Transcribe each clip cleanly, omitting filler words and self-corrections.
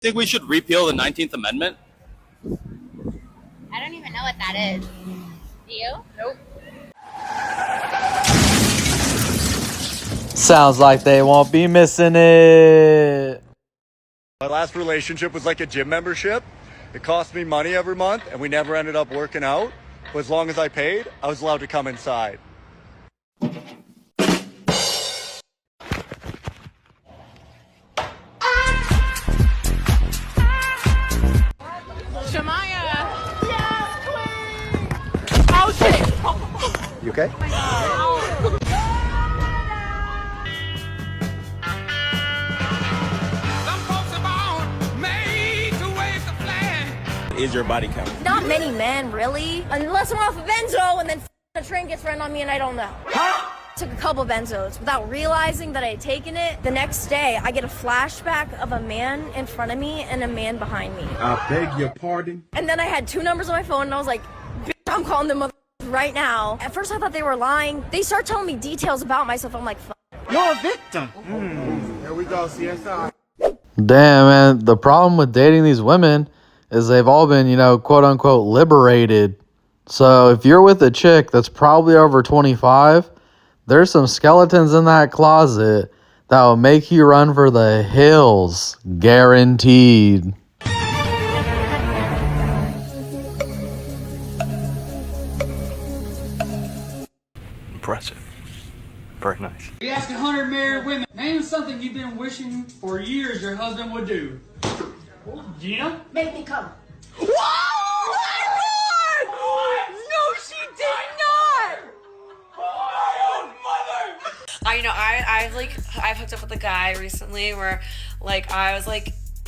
Think we should repeal the 19th Amendment? I don't even know what that is. Do you? Nope. Sounds like they won't be missing it. My last relationship was like a gym membership. It cost me money every month, and we never ended up working out. But as long as I paid, I was allowed to come inside. Shamaya. Yes, queen. Oh shit. You okay? Is your body count? Not many men, really. Unless I'm off a benzo and then a train gets run on me and I don't know. Huh? Took a couple benzos without realizing that I had taken it. The next day, I get a flashback of a man in front of me and a man behind me. I beg your pardon? And then I had two numbers on my phone and I was like, I'm calling them right now. At first I thought they were lying. They start telling me details about myself. I'm like, You're a victim. Here we go, CSI. Damn, man. The problem with dating these women is they've all been, quote unquote, liberated. So if you're with a chick that's probably over 25, there's some skeletons in that closet that will make you run for the hills. Guaranteed. Impressive. Very nice. We asked 100 married women, name something you've been wishing for years your husband would do. Gina? make me come. Whoa! My Lord! No, she did not. I've hooked up with a guy recently where I was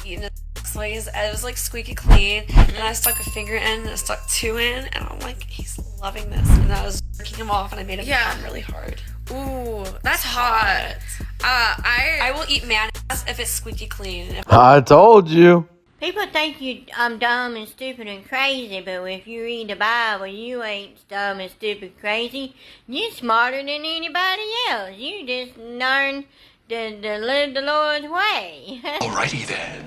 eating it was squeaky clean, and I stuck a finger in and I stuck two in, and I'm like, he's loving this, and I was jerking him off and I made him come really hard. Ooh, that's hot. I will eat man ass if it's squeaky clean. I told you. People think I'm dumb and stupid and crazy, but if you read the Bible, you ain't dumb and stupid crazy. You're smarter than anybody else. You just learn to live the Lord's way. Alrighty then.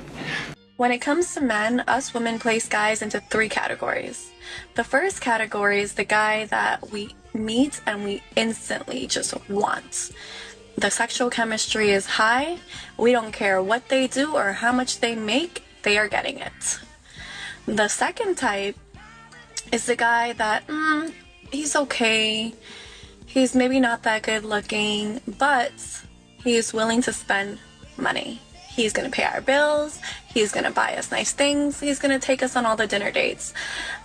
When it comes to men, us women place guys into three categories. The first category is the guy that we meet and we instantly just want. The sexual chemistry is high. We don't care what they do or how much they make, they are getting it. The second type is the guy that, he's okay. He's maybe not that good looking, but he's willing to spend money. He's going to pay our bills. He's going to buy us nice things. He's going to take us on all the dinner dates.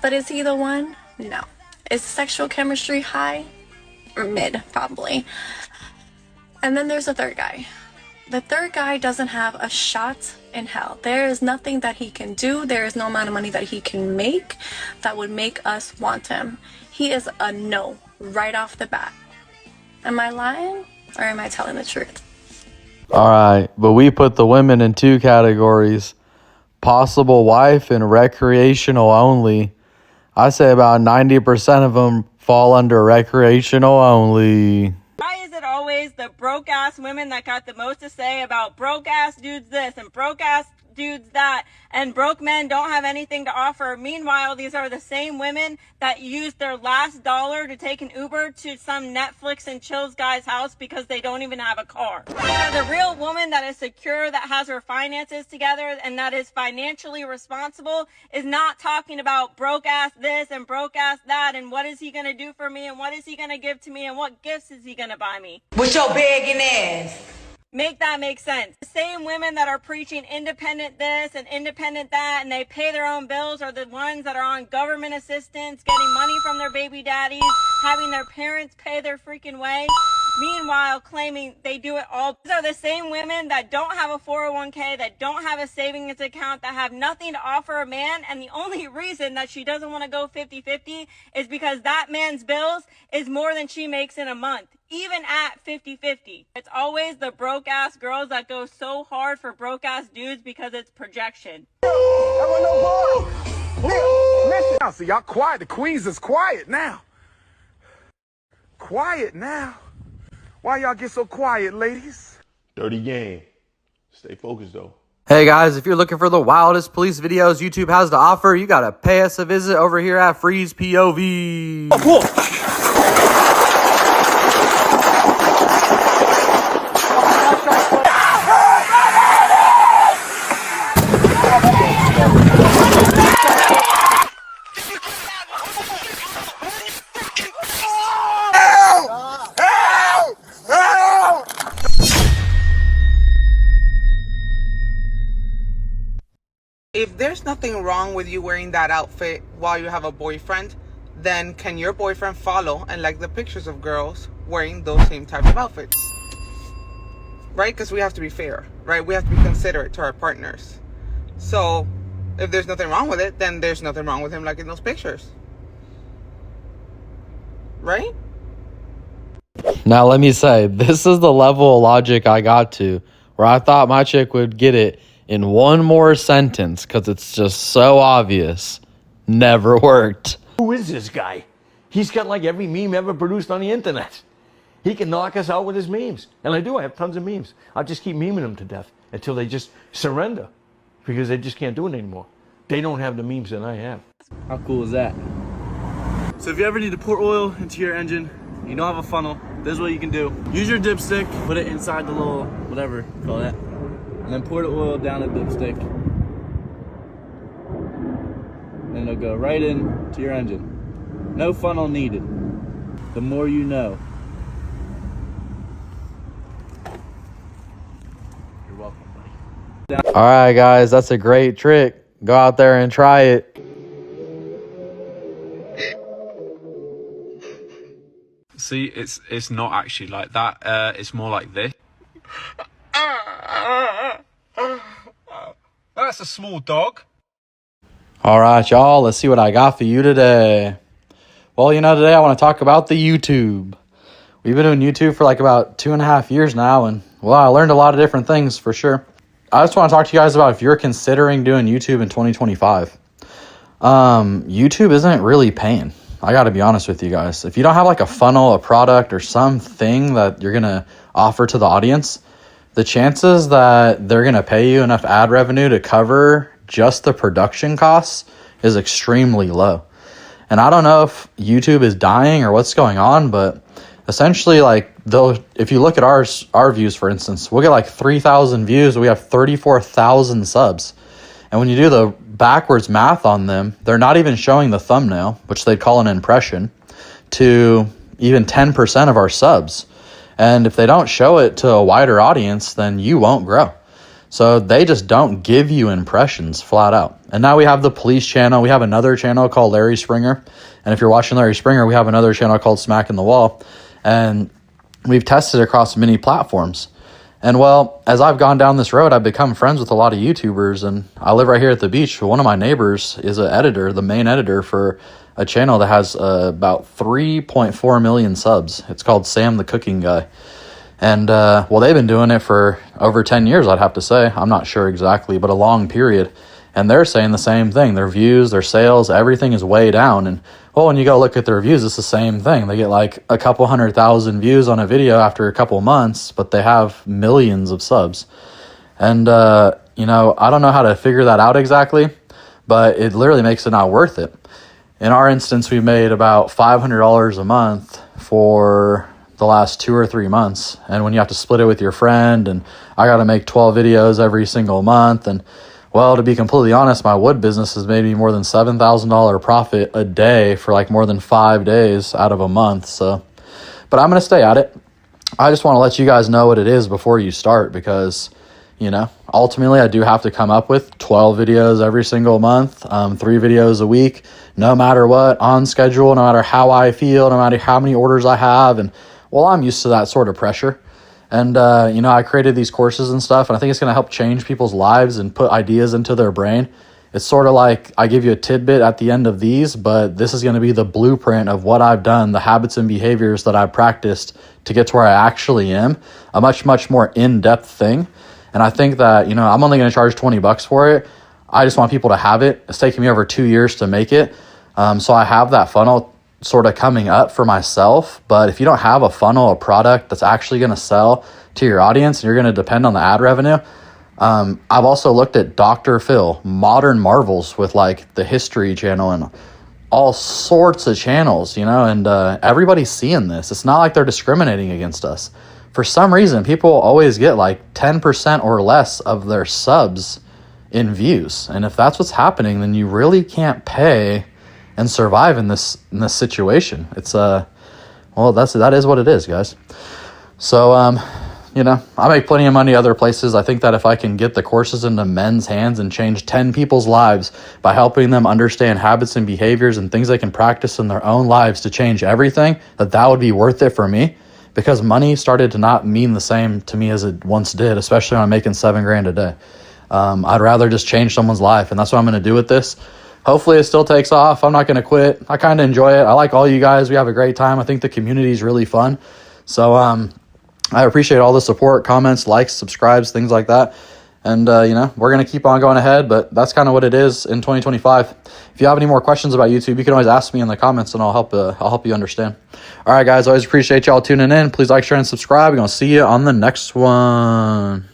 But is he the one? No. Is sexual chemistry high? Or mid, probably. And then there's the third guy. The third guy doesn't have a shot in hell. There is nothing that he can do. There is no amount of money that he can make that would make us want him. He is a no right off the bat. Am I lying or am I telling the truth? All right, but we put the women in two categories: possible wife and recreational only. I say about 90% of them fall under recreational only. Why is it always the broke ass women that got the most to say about broke ass dudes this and broke ass dudes that, and broke men don't have anything to offer? Meanwhile, these are the same women that used their last dollar to take an Uber to some Netflix and chills guy's house because they don't even have a car. So the real woman that is secure, that has her finances together, and that is financially responsible is not talking about broke ass this and broke ass that and what is he gonna do for me and what is he gonna give to me and what gifts is he gonna buy me. With your begging ass. Make that make sense. The same women that are preaching independent this and independent that and they pay their own bills are the ones that are on government assistance, getting money from their baby daddies, having their parents pay their freaking way. Meanwhile, claiming they do it all. These are the same women that don't have a 401k, that don't have a savings account, that have nothing to offer a man, and the only reason that she doesn't want to go 50-50 is because that man's bills is more than she makes in a month, even at 50-50. It's always the broke-ass girls that go so hard for broke-ass dudes because it's projection. Now, see, y'all quiet. The queens is quiet now. Quiet now. Why y'all get so quiet, ladies? Dirty game. Stay focused, though. Hey guys, if you're looking for the wildest police videos YouTube has to offer, you gotta pay us a visit over here at FreezePOV. If there's nothing wrong with you wearing that outfit while you have a boyfriend, then can your boyfriend follow and like the pictures of girls wearing those same type of outfits? Right? Because we have to be fair, right? We have to be considerate to our partners. So if there's nothing wrong with it, then there's nothing wrong with him liking those pictures. Right? Now let me say, this is the level of logic I got to where I thought my chick would get it in one more sentence because it's just so obvious. Never worked. Who is this guy? He's got like every meme ever produced on the internet. He can knock us out with his memes. And I have tons of memes. I'll just keep memeing them to death until they just surrender because they just can't do it anymore. They don't have the memes that I have. How cool is that? So if you ever need to pour oil into your engine, you don't have a funnel, this is what you can do. Use your dipstick, put it inside the little, whatever you call that, and then pour the oil down the dipstick. And it'll go right in to your engine. No funnel needed. The more you know. You're welcome, buddy. All right, guys, that's a great trick. Go out there and try it. See, it's not actually like that. It's more like this. That's a small dog. All right, y'all, let's see what I got for you today. Well, today I want to talk about the YouTube. We've been doing YouTube for like about 2.5 years now, and well, I learned a lot of different things for sure. I just want to talk to you guys about if you're considering doing YouTube in 2025. YouTube isn't really paying. I got to be honest with you guys. If you don't have like a funnel, a product, or something that you're going to offer to the audience, the chances that they're going to pay you enough ad revenue to cover just the production costs is extremely low. And I don't know if YouTube is dying or what's going on, but essentially, like, if you look at our views, for instance, we'll get like 3,000 views. We have 34,000 subs. And when you do the backwards math on them, they're not even showing the thumbnail, which they'd call an impression, to even 10% of our subs. And if they don't show it to a wider audience, then you won't grow. So they just don't give you impressions flat out. And now we have the police channel. We have another channel called Larry Springer. And if you're watching Larry Springer, we have another channel called Smackn The Wall. And we've tested across many platforms. And well, as I've gone down this road, I've become friends with a lot of YouTubers, and I live right here at the beach. One of my neighbors is an editor, the main editor for a channel that has about 3.4 million subs. It's called Sam the Cooking Guy. And well, they've been doing it for over 10 years, I'd have to say. I'm not sure exactly, but a long period. And they're saying the same thing. Their views, their sales, everything is way down. And well, when you go look at their views, it's the same thing. They get like a couple 100,000 views on a video after a couple months, but they have millions of subs. And, I don't know how to figure that out exactly, but it literally makes it not worth it. In our instance, we made about $500 a month for the last 2 or 3 months. And when you have to split it with your friend, and I got to make 12 videos every single month, and well, to be completely honest, my wood business has made me more than $7,000 profit a day for like more than 5 days out of a month. So, but I'm going to stay at it. I just want to let you guys know what it is before you start, because, ultimately I do have to come up with 12 videos every single month, 3 videos a week, no matter what, on schedule, no matter how I feel, no matter how many orders I have. And well, I'm used to that sort of pressure. And, I created these courses and stuff, and I think it's going to help change people's lives and put ideas into their brain. It's sort of like I give you a tidbit at the end of these, but this is going to be the blueprint of what I've done, the habits and behaviors that I've practiced to get to where I actually am, a much, much more in-depth thing. And I think that, I'm only going to charge $20 for it. I just want people to have it. It's taken me over 2 years to make it. So I have that funnel sort of coming up for myself. But if you don't have a funnel, a product that's actually going to sell to your audience, and you're going to depend on the ad revenue, I've also looked at Dr. Phil, Modern Marvels with like the History Channel and all sorts of channels, you know, and everybody's seeing this. It's not like they're discriminating against us. For some reason, people always get like 10% or less of their subs in views. And if that's what's happening, then you really can't pay and survive in this situation. It's well, that is what it is, guys. So you know, I make plenty of money other places. I think that if I can get the courses into men's hands and change 10 people's lives by helping them understand habits and behaviors and things they can practice in their own lives to change everything, that would be worth it for me, because money started to not mean the same to me as it once did, especially when I'm making $7,000 a day. I'd rather just change someone's life, and that's what I'm going to do with this. Hopefully it still takes off. I'm not going to quit. I kind of enjoy it. I like all you guys. We have a great time. I think the community is really fun. So I appreciate all the support, comments, likes, subscribes, things like that. And, you know, we're going to keep on going ahead, but that's kind of what it is in 2025. If you have any more questions about YouTube, you can always ask me in the comments and I'll help you understand. All right, guys, always appreciate y'all tuning in. Please like, share, and subscribe. We're going to see you on the next one.